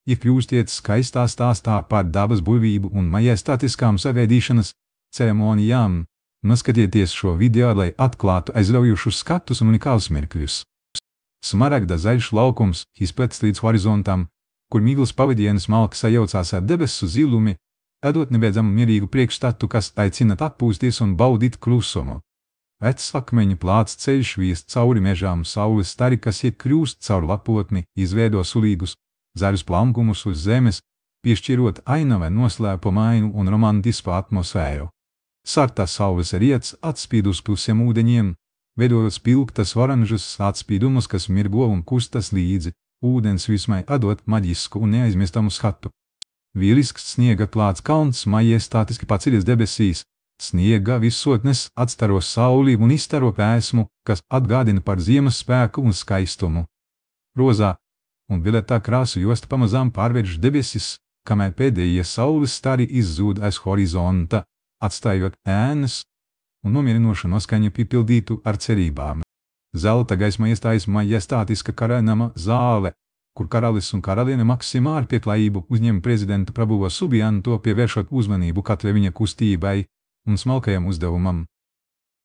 iekļūstiet skaistā stāstā par dabas burvību un majestātiskām savēdīšanas ceremonijām. Noskatieties šo video, lai atklātu aizraujošus skatus un unikālus mirkļus. Smaragda zaļš laukums izplets līdz horizontam, kur miglas pavadiens malka sajaucās ar debesu zilumi, radot nebeidzami mierīgu priekšstatu, kas aicina atpūsties un baudīt klusumu. Vecs akmeņu plāts ceļš viest cauri mežām, saules stari, kas iet kļūst caur lapotni, izveido sulīgus, zaļus plankumus uz zemes, piešķirot ainavai noslēpumainu un romantisku atmosfēru. Sartā saules riets atspīd uz pusiem ūdeņiem, veidojot spilgtas oranžas atspīdumus, kas mirgo un kustas līdzi, ūdens vismai atdot maģisku un neaizmirstamu skatu. Vīlisks sniega klāts kalns majestātiski paceļas debesīs, sniega visotnes atstaro sauli un izstaro pēsmu, kas atgādina par ziemas spēku un skaistumu. Rozā un violetā krāsu josta pamazām pārvērš debesis, kamēr pēdējie saules stari izzūd aiz horizonta, atstājot ēnas un nomierinošu noskaņu pipildītu ar cerībām. Zelta gaisma iestājas majestātiska karaļnama zāle, kur karalis un karaliene Maksimā ar pieklājību uzņem prezidenta Prabuva Subianto, pievēršot uzmanību katrai viņa kustībai un smalkajam uzdevumam.